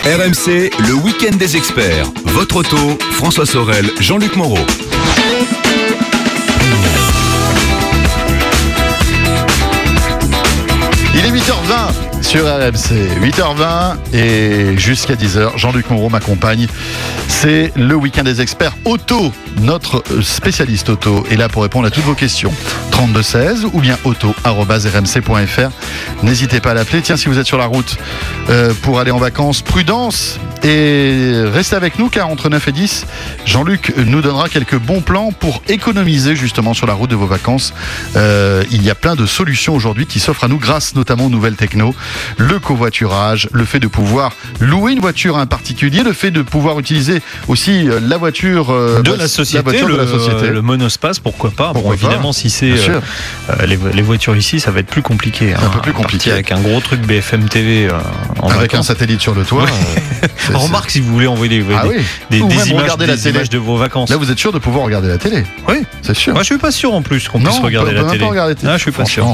RMC, le week-end des experts. Votre auto, François Sorel, Jean-Luc Moreau. Il est 8h20 sur RMC, 8h20 et jusqu'à 10h, Jean-Luc Moreau m'accompagne. C'est le week-end des experts auto. Notre spécialiste auto est là pour répondre à toutes vos questions. 3216 ou bien auto@rmc.fr. N'hésitez pas à l'appeler. Tiens, si vous êtes sur la route pour aller en vacances, prudence et restez avec nous car entre 9 et 10, Jean-Luc nous donnera quelques bons plans pour économiser justement sur la route de vos vacances. Il y a plein de solutions aujourd'hui qui s'offrent à nous grâce notamment aux nouvelles techno. Le covoiturage, le fait de pouvoir louer une voiture à un particulier, le fait de pouvoir utiliser aussi la voiture de la société, le monospace, pourquoi pas. Bon, évidemment, si c'est les voitures ici, ça va être plus compliqué. Un peu plus compliqué. Avec un gros truc BFM TV avec un satellite sur le toit. Ouais. Remarque si vous voulez envoyer des images de vos vacances. Là, vous êtes sûr de pouvoir regarder la télé? Oui, c'est sûr. Moi, je suis pas sûr en plus qu'on puisse regarder la télé. Je suis pas sûr.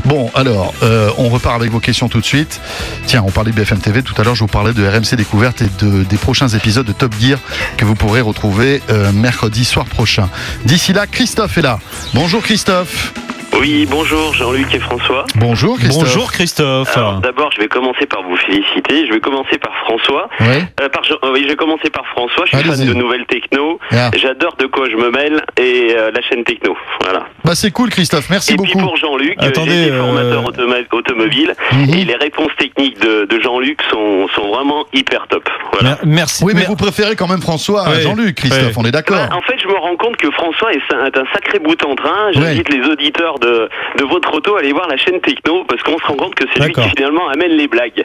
Bon, alors, on repart avec vos questions tout de suite. Tiens, on parlait de BFM TV tout à l'heure. Je vous parlais de RMC Découverte et des prochains épisodes de Top Gear que vous pourrez retrouver mercredi soir prochain. D'ici là, Christophe est là. Bonjour Christophe. Oui, bonjour Jean-Luc et François. Bonjour Christophe. Bonjour Christophe. Alors d'abord, je vais commencer par vous féliciter. Je vais commencer par François. Oui. Je vais commencer par François. Je suis fan de nouvelles techno. Ah. J'adore de quoi je me mêle et la chaîne techno. Voilà. Bah c'est cool Christophe, merci beaucoup. Et puis pour Jean-Luc, j'ai été formateur automobile et les réponses techniques de Jean-Luc sont vraiment hyper top. Voilà. Merci. Oui, mais vous préférez quand même François à Jean-Luc, Christophe, on est d'accord. En fait, je me rends compte que François est un sacré bout en train. J'invite les auditeurs de votre auto à aller voir la chaîne techno parce qu'on se rend compte que c'est lui qui finalement amène les blagues.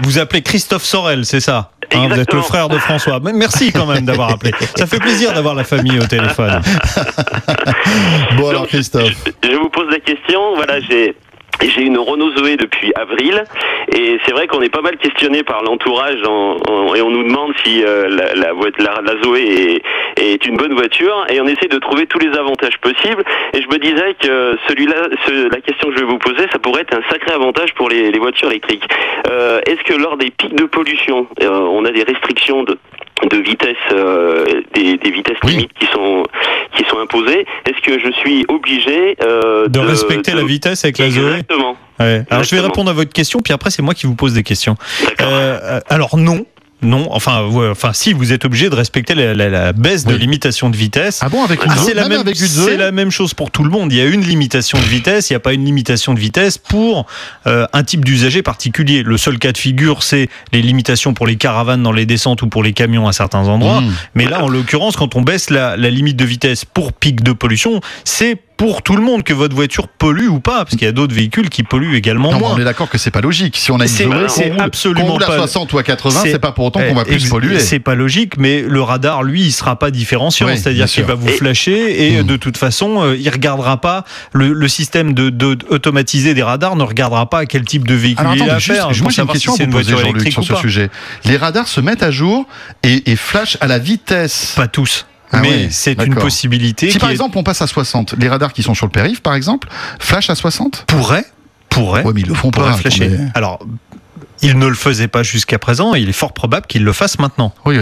Vous appelez Christophe Sorel, c'est ça? Vous êtes le frère de François. Merci quand même d'avoir appelé. Ça fait plaisir d'avoir la famille au téléphone. Bon alors Christophe. Je vous pose la question. Voilà, j'ai une Renault Zoé depuis avril et c'est vrai qu'on est pas mal questionné par l'entourage et on nous demande si la Zoé est une bonne voiture et on essaie de trouver tous les avantages possibles et je me disais que la question que je vais vous poser, ça pourrait être un sacré avantage pour les voitures électriques. Est-ce que lors des pics de pollution, on a des restrictions de vitesse, des vitesses limites qui sont imposées? Est-ce que je suis obligé de respecter la vitesse avec la Zoé? Exactement. Alors je vais répondre à votre question, puis après c'est moi qui vous pose des questions. Alors non. Non, enfin, si vous êtes obligé de respecter la baisse de limitation de vitesse. Ah bon, avec une Zoé, c'est la même chose pour tout le monde. Il y a une limitation de vitesse, il n'y a pas une limitation de vitesse pour un type d'usager particulier. Le seul cas de figure, c'est les limitations pour les caravanes dans les descentes ou pour les camions à certains endroits. Mais là, en l'occurrence, quand on baisse la limite de vitesse pour pic de pollution, c'est pour tout le monde, que votre voiture pollue ou pas, parce qu'il y a d'autres véhicules qui polluent également moins. On est d'accord que c'est pas logique. Si on a une Zoé, qu'on roule à 60 ou à 80, c'est pas pour autant qu'on va plus polluer. C'est pas logique, mais le radar, lui, il sera pas différenciant. C'est-à-dire qu'il va vous flasher et de toute façon, il regardera pas le système automatisé des radars ne regardera pas à quel type de véhicule il a à faire. Moi, j'ai une question à vous poser, Jean-Luc, sur ce sujet. Les radars se mettent à jour et flashent à la vitesse. Pas tous. Mais c'est une possibilité. Si par exemple on passe à 60, les radars qui sont sur le périph' par exemple, flashent à 60 ? Pourrait. Ouais, mais ils le font pas. Flasher. Alors, il ne le faisait pas jusqu'à présent, et il est fort probable qu'il le fasse maintenant. Oui.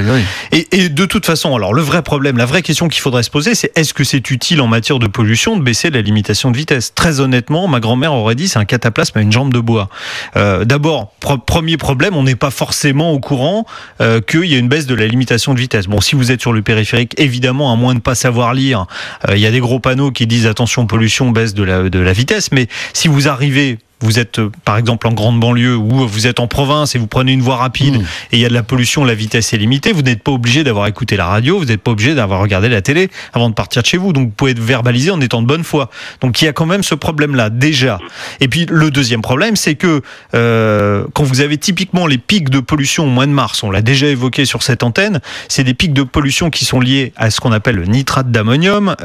Et de toute façon, alors le vrai problème, la vraie question qu'il faudrait se poser, c'est est-ce que c'est utile en matière de pollution de baisser la limitation de vitesse? Très honnêtement, ma grand-mère aurait dit c'est un cataplasme à une jambe de bois. D'abord, premier problème, on n'est pas forcément au courant qu'il y a une baisse de la limitation de vitesse. Bon, si vous êtes sur le périphérique, évidemment, à moins de pas savoir lire, il y a des gros panneaux qui disent attention pollution, baisse de la vitesse, mais si vous arrivez vous êtes par exemple en grande banlieue ou vous êtes en province et vous prenez une voie rapide et il y a de la pollution, la vitesse est limitée, vous n'êtes pas obligé d'avoir écouté la radio, vous n'êtes pas obligé d'avoir regardé la télé avant de partir de chez vous. Donc vous pouvez être verbalisé en étant de bonne foi. Donc il y a quand même ce problème-là déjà. Et puis le deuxième problème, c'est que quand vous avez typiquement les pics de pollution au mois de mars, on l'a déjà évoqué sur cette antenne, c'est des pics de pollution qui sont liés à ce qu'on appelle le nitrate d'ammonium.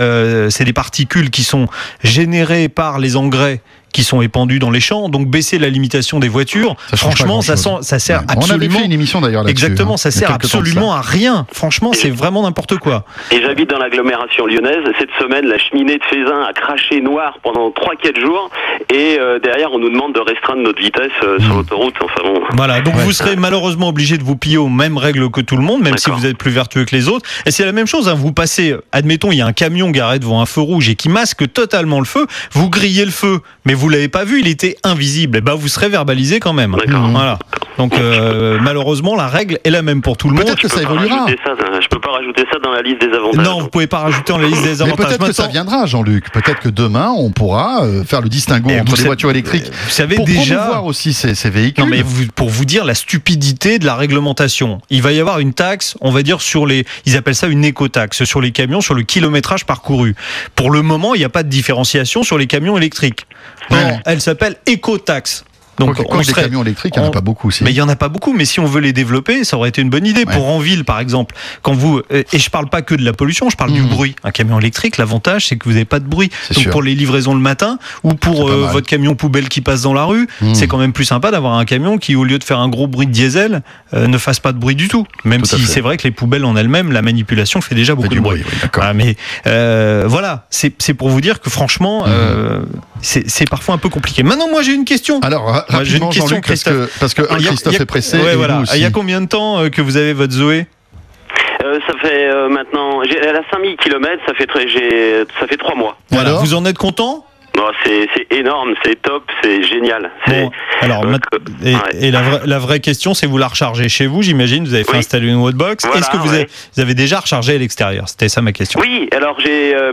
C'est des particules qui sont générées par les engrais qui sont épandus dans les champs. Donc baisser la limitation des voitures, franchement, ça sert absolument. On avait fait une émission d'ailleurs là-dessus. Exactement, ça sert absolument à rien. Franchement, c'est vraiment n'importe quoi. Et j'habite dans l'agglomération lyonnaise. Cette semaine, la cheminée de Fézin a craché noir pendant 3-4 jours. Et derrière, on nous demande de restreindre notre vitesse sur l'autoroute. Enfin bon. Voilà, donc vous serez malheureusement obligé de vous plier aux mêmes règles que tout le monde, même si vous êtes plus vertueux que les autres. Et c'est la même chose, hein, vous passez, admettons, il y a un camion garé devant un feu rouge et qui masque totalement le feu, vous grillez le feu, mais vous l'avez pas vu, il était invisible. Et ben vous serez verbalisé quand même. Voilà. Donc malheureusement, la règle est la même pour tout le monde. Peut-être que ça évoluera. Je peux pas rajouter ça dans la liste des avantages. Non, vous pouvez pas rajouter dans la liste des avantages. Mais peut-être que ça viendra, Jean-Luc. Peut-être que demain, on pourra faire le distinguo entre les voitures électriques. Vous savez pour déjà promouvoir aussi ces véhicules. Non, mais pour vous dire la stupidité de la réglementation, il va y avoir une taxe, on va dire sur les, ils appellent ça une écotaxe sur les camions, sur le kilométrage parcouru. Pour le moment, il n'y a pas de différenciation sur les camions électriques. Non, elle s'appelle écotaxe. Donc, les camions électriques, il n'y en a pas beaucoup aussi. Mais il n'y en a pas beaucoup, mais si on veut les développer, ça aurait été une bonne idée. Ouais. Pour en ville, par exemple, quand vous, et je parle pas que de la pollution, je parle du bruit. Un camion électrique, l'avantage, c'est que vous n'avez pas de bruit. Donc sûr. Pour les livraisons le matin, ou pour votre camion poubelle qui passe dans la rue, c'est quand même plus sympa d'avoir un camion qui, au lieu de faire un gros bruit de diesel, ne fasse pas de bruit du tout. Même si c'est vrai que les poubelles en elles-mêmes, la manipulation fait déjà beaucoup de bruit. Mais voilà, c'est pour vous dire que franchement, c'est parfois un peu compliqué. Maintenant, moi, j'ai une question. Alors, rapidement, Jean-Luc, parce que Christophe est pressé. Ouais, et voilà. vous aussi. Il y a combien de temps que vous avez votre Zoé ? Ça fait maintenant, elle a 5000 km, ça fait 3 mois. Voilà. Vous en êtes content ? Bon, c'est énorme, c'est top, c'est génial. Bon, alors, et la vraie question, c'est vous la rechargez chez vous, j'imagine. Vous avez fait installer une Wallbox. Voilà, est-ce que vous avez déjà rechargé à l'extérieur ? C'était ça ma question. Oui, alors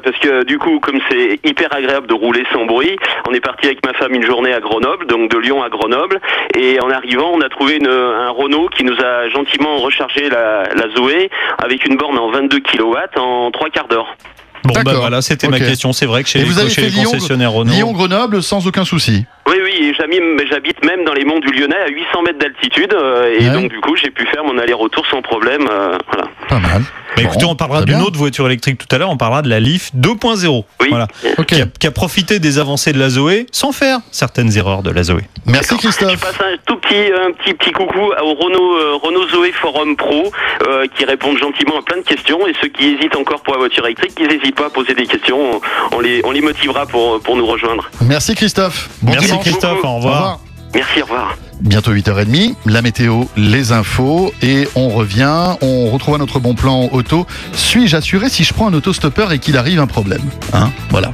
parce que du coup, comme c'est hyper agréable de rouler sans bruit, on est parti avec ma femme une journée à Grenoble, donc de Lyon à Grenoble, et en arrivant, on a trouvé un Renault qui nous a gentiment rechargé la Zoé avec une borne en 22 kW en 3 quarts d'heure. Bon, bah voilà, c'était ma question. C'est vrai que chez les concessionnaires Renault. Lyon-Grenoble sans aucun souci. Oui, et j'habite même dans les monts du Lyonnais à 800 mètres d'altitude. Et donc, du coup, j'ai pu faire mon aller-retour sans problème. Voilà. Pas mal. Mais écoutez, on parlera d'une autre voiture électrique tout à l'heure. On parlera de la Leaf 2.0. Oui. Voilà. Qui a profité des avancées de la Zoé sans faire certaines erreurs de la Zoé. Merci Christophe. Je passe un petit coucou au Renault Zoé Forum Pro qui répondent gentiment à plein de questions. Et ceux qui hésitent encore pour la voiture électrique, ils n'hésitent pas à poser des questions. On les motivera pour nous rejoindre. Merci Christophe. Merci Christophe. Au revoir. Merci, au revoir. Bientôt 8h30, la météo, les infos et on revient, on retrouve notre bon plan auto. Suis-je assuré si je prends un autostoppeur et qu'il arrive un problème ? Voilà.